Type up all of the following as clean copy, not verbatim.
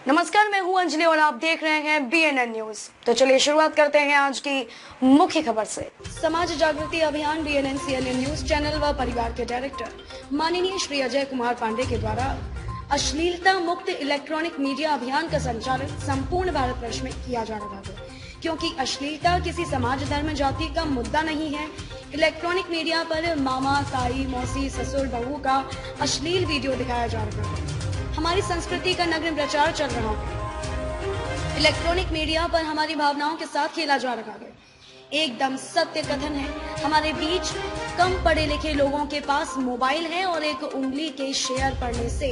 नमस्कार, मैं हूं अंजलि और आप देख रहे हैं BNN न्यूज। तो चलिए शुरुआत करते हैं आज की मुख्य खबर से। समाज जागृति अभियान BNN CNN न्यूज चैनल व परिवार के डायरेक्टर माननीय श्री अजय कुमार पांडे के द्वारा अश्लीलता मुक्त इलेक्ट्रॉनिक मीडिया अभियान का संचालन संपूर्ण भारतवर्ष में किया जा रहा है, क्योंकि अश्लीलता किसी समाज, धर्म, जाति का मुद्दा नहीं है। इलेक्ट्रॉनिक मीडिया पर मामा, ताई, मौसी, ससुर, बहू का अश्लील वीडियो दिखाया जा रहा है। हमारी संस्कृति का नग्न प्रचार चल रहा है। इलेक्ट्रॉनिक मीडिया पर हमारी भावनाओं के साथ खेला जा रहा है। एकदम सत्य कथन है, हमारे बीच कम पढ़े लिखे लोगों के पास मोबाइल है और एक उंगली के शेयर पड़ने से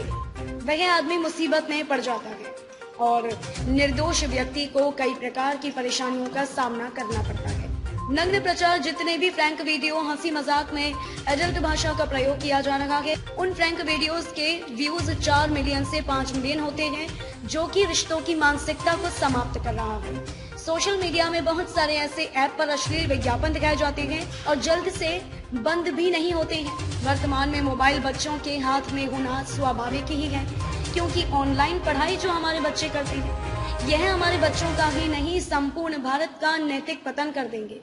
वह आदमी मुसीबत में पड़ जाता है और निर्दोष व्यक्ति को कई प्रकार की परेशानियों का सामना करना पड़ता है। नग्न प्रचार, जितने भी फ्रैंक वीडियो हंसी मजाक में एडल्ट भाषा का प्रयोग किया जा रहा है, उन फ्रैंक वीडियोस के व्यूज 4 मिलियन से 5 मिलियन होते हैं, जो कि रिश्तों की मानसिकता को समाप्त कर रहा है। सोशल मीडिया में बहुत सारे ऐसे ऐप पर अश्लील विज्ञापन दिखाए जाते हैं और जल्द से बंद भी नहीं होते हैं। वर्तमान में मोबाइल बच्चों के हाथ में होना स्वाभाविक ही है, क्योंकि ऑनलाइन पढ़ाई जो हमारे बच्चे करते हैं, यह हमारे बच्चों का ही नहीं, संपूर्ण भारत का नैतिक पतन कर देंगे।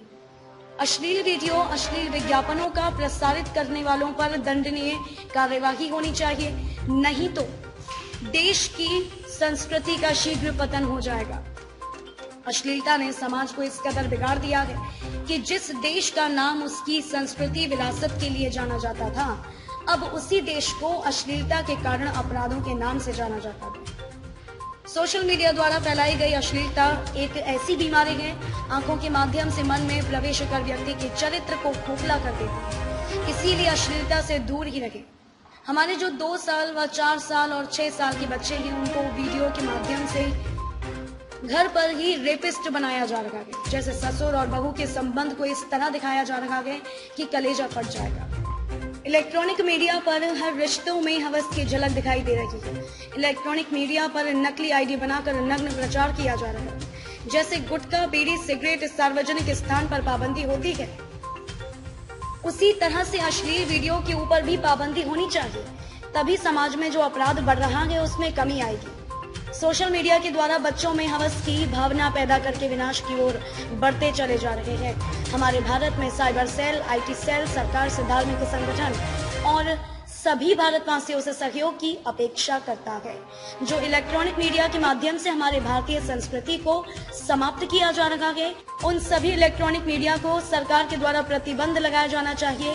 अश्लील वीडियो, अश्लील विज्ञापनों का प्रसारित करने वालों पर दंडनीय कार्यवाही होनी चाहिए, नहीं तो देश की संस्कृति का शीघ्र पतन हो जाएगा। अश्लीलता ने समाज को इस कदर बिगाड़ दिया है कि जिस देश का नाम उसकी संस्कृति विरासत के लिए जाना जाता था, अब उसी देश को अश्लीलता के कारण अपराधों के नाम से जाना जाता है। सोशल मीडिया द्वारा फैलाई गई अश्लीलता एक ऐसी बीमारी है, आंखों के माध्यम से मन में प्रवेश कर व्यक्ति के चरित्र को खोखला कर देती है। इसीलिए अश्लीलता से दूर ही रहे। हमारे जो 2 साल व 4 साल और 6 साल के बच्चे हैं, उनको वीडियो के माध्यम से घर पर ही रेपिस्ट बनाया जा रहा है। जैसे ससुर और बहू के संबंध को इस तरह दिखाया जा रहा है कि कलेजा फट जाएगा। इलेक्ट्रॉनिक मीडिया पर हर रिश्तों में हवस की झलक दिखाई दे रही है। इलेक्ट्रॉनिक मीडिया पर नकली आईडी बनाकर नग्न प्रचार किया जा रहा है। जैसे गुटखा, बीड़ी, सिगरेट सार्वजनिक स्थान पर पाबंदी होती है, उसी तरह से अश्लील वीडियो के ऊपर भी पाबंदी होनी चाहिए। तभी समाज में जो अपराध बढ़ रहा है उसमें कमी आएगी। सोशल मीडिया के द्वारा बच्चों में हवस की भावना पैदा करके विनाश की ओर बढ़ते चले जा रहे हैं। हमारे भारत में साइबर सेल, IT सेल, सरकार से धार्मिक संगठन और सभी भारतवासियों से सहयोग की अपेक्षा करता है। जो इलेक्ट्रॉनिक मीडिया के माध्यम से हमारे भारतीय संस्कृति को समाप्त किया जा रहा है, उन सभी इलेक्ट्रॉनिक मीडिया को सरकार के द्वारा प्रतिबंध लगाया जाना चाहिए।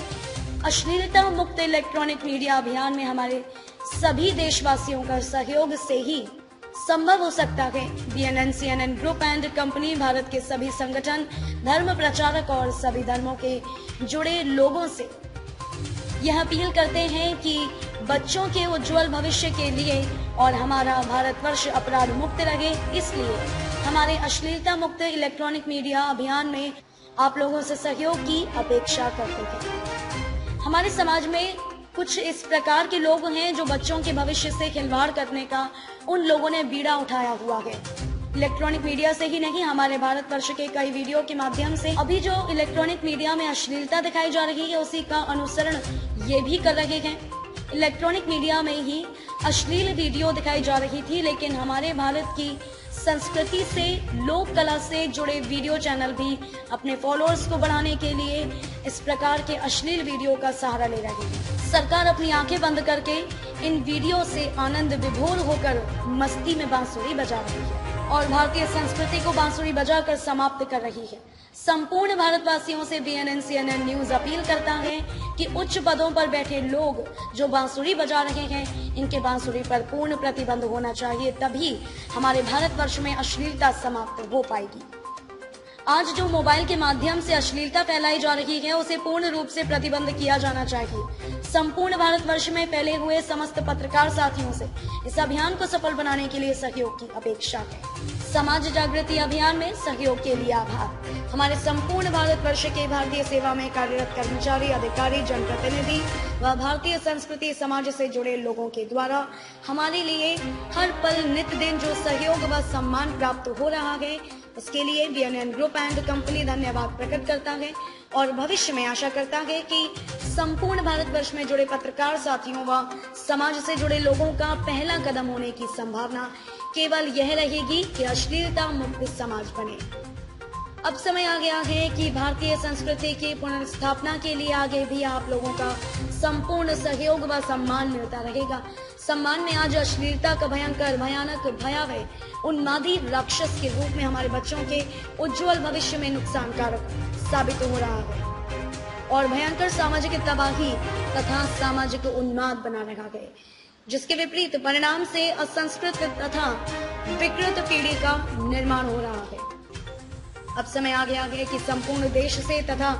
अश्लीलता मुक्त इलेक्ट्रॉनिक मीडिया अभियान में हमारे सभी देशवासियों का सहयोग से ही संभव हो सकता है। BNN CNN group and company Bharat के सभी संगठन, धर्म प्रचारक और सभी धर्मों के जुड़े लोगों से यह अपील करते हैं कि बच्चों के उज्जवल भविष्य के लिए और हमारा भारतवर्ष अपराध मुक्त रहे, इसलिए हमारे अश्लीलता मुक्त इलेक्ट्रॉनिक मीडिया अभियान में आप लोगों से सहयोग की अपेक्षा करते हैं। हमारे समाज में कुछ इस प्रकार के लोग हैं जो बच्चों के भविष्य से खिलवाड़ करने का उन लोगों ने बीड़ा उठाया हुआ है। इलेक्ट्रॉनिक मीडिया से ही नहीं, हमारे भारतवर्ष के कई वीडियो के माध्यम से अभी जो इलेक्ट्रॉनिक मीडिया में अश्लीलता दिखाई जा रही है, उसी का अनुसरण ये भी कर रहे हैं। इलेक्ट्रॉनिक मीडिया में ही अश्लील वीडियो दिखाई जा रही थी, लेकिन हमारे भारत की संस्कृति से, लोक कला से जुड़े वीडियो चैनल भी अपने फॉलोअर्स को बढ़ाने के लिए इस प्रकार के अश्लील वीडियो का सहारा ले रही है। सरकार अपनी आंखें बंद करके इन वीडियो से आनंद विभोर होकर मस्ती में बांसुरी बजा रही है और भारतीय संस्कृति को बांसुरी बजाकर समाप्त कर रही है। संपूर्ण भारतवासियों से BNN CNN न्यूज अपील करता है कि उच्च पदों पर बैठे लोग जो बांसुरी बजा रहे हैं, इनके बांसुरी पर पूर्ण प्रतिबंध होना चाहिए, तभी हमारे भारतवर्ष में अश्लीलता समाप्त हो पाएगी। आज जो मोबाइल के माध्यम से अश्लीलता फैलाई जा रही है, उसे पूर्ण रूप से प्रतिबंध किया जाना चाहिए। संपूर्ण भारतवर्ष में फैले हुए समस्त पत्रकार साथियों से इस अभियान को सफल बनाने के लिए सहयोग की अपेक्षा है। समाज जागृति अभियान में सहयोग के लिए आभार। हमारे संपूर्ण भारतवर्ष के भारतीय सेवा में कार्यरत कर्मचारी, अधिकारी, जनप्रतिनिधि व भारतीय संस्कृति समाज से जुड़े लोगों के द्वारा हमारे लिए हर पल नित दिन जो सहयोग व सम्मान प्राप्त हो रहा है, उसके लिए BNN ग्रुप एंड कंपनी धन्यवाद प्रकट करता है और भविष्य में आशा करता है कि संपूर्ण भारतवर्ष में जुड़े पत्रकार साथियों व समाज से जुड़े लोगों का पहला कदम होने की संभावना केवल यह रहेगी कि अश्लीलता मुक्त समाज बने। अब समय आ गया है कि भारतीय संस्कृति की पुनर्स्थापना के लिए आगे भी आप लोगों का संपूर्ण सहयोग व सम्मान मिलता रहेगा। सम्मान में आज अश्लीलता का भयानक भयावह उन्मादी राक्षस के रूप में हमारे बच्चों के उज्जवल भविष्य में नुकसानकारक साबित हो रहा है और भयंकर सामाजिक तबाही तथा सामाजिक उन्माद बना रखा है, जिसके विपरीत परिणाम से असंस्कृत तथा विकृत पीढ़ी का निर्माण हो रहा है। अब समय आ गया है कि संपूर्ण देश से तथा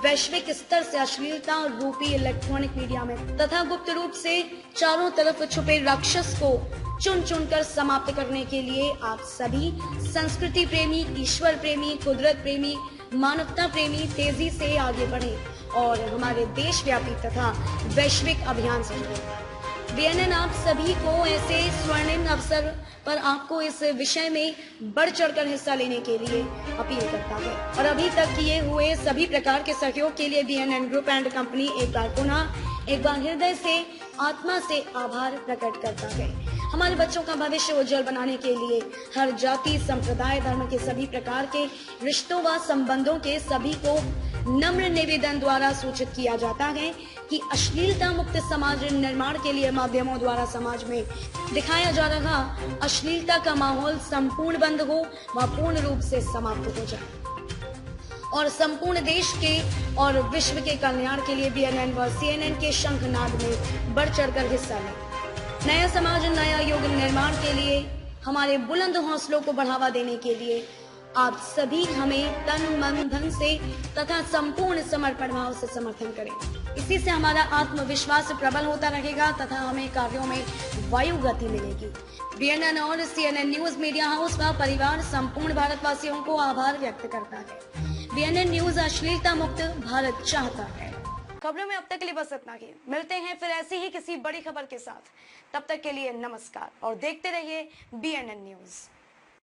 वैश्विक स्तर से अश्लीलता रूपी इलेक्ट्रॉनिक मीडिया में तथा गुप्त रूप से चारों तरफ छुपे राक्षस को चुन चुनकर समाप्त करने के लिए आप सभी संस्कृति प्रेमी, ईश्वर प्रेमी, कुदरत प्रेमी, मानवता प्रेमी तेजी से आगे बढ़े और हमारे देशव्यापी तथा वैश्विक अभियान से जुड़े। बीएनएन आप सभी को ऐसे स्वर्णिम अवसर पर आपको इस विषय में बढ़ चढ़कर हिस्सा लेने के लिए अपील करता है और अभी तक किए हुए सभी प्रकार के सहयोग के लिए बीएनएन ग्रुप एंड कंपनी एक बार हृदय से, आत्मा से आभार प्रकट करता है। हमारे बच्चों का भविष्य उज्जवल बनाने के लिए हर जाति, संप्रदाय, धर्म के सभी प्रकार के रिश्तों व संबंधों के सभी को नम्र निवेदन द्वारा सूचित किया जाता है कि अश्लीलता मुक्त समाज निर्माण के लिए माध्यमों द्वारा समाज में दिखाया जा रहा अश्लीलता का माहौल संपूर्ण बंद हो व पूर्ण रूप से समाप्त हो जाए और संपूर्ण देश के और विश्व के कल्याण के लिए बीएनएन व सीएनएन के शंखनाद में बढ़ चढ़कर हिस्सा लें। नया समाज, नया युग निर्माण के लिए, हमारे बुलंद हौसलों को बढ़ावा देने के लिए आप सभी हमें तन, मन, धन से तथा संपूर्ण समर्पण भाव से समर्थन करें। इसी से हमारा आत्मविश्वास प्रबल होता रहेगा तथा हमें कार्यों में वायु गति मिलेगी। बीएनएन और सीएनएन न्यूज मीडिया हाउस व परिवार संपूर्ण भारतवासियों को आभार व्यक्त करता है। बीएनएन न्यूज अश्लीलता मुक्त भारत चाहता है। खबरों में अब तक के लिए बस इतना ही। मिलते हैं फिर ऐसी ही किसी बड़ी खबर के साथ। तब तक के लिए नमस्कार और देखते रहिए बीएनएन न्यूज।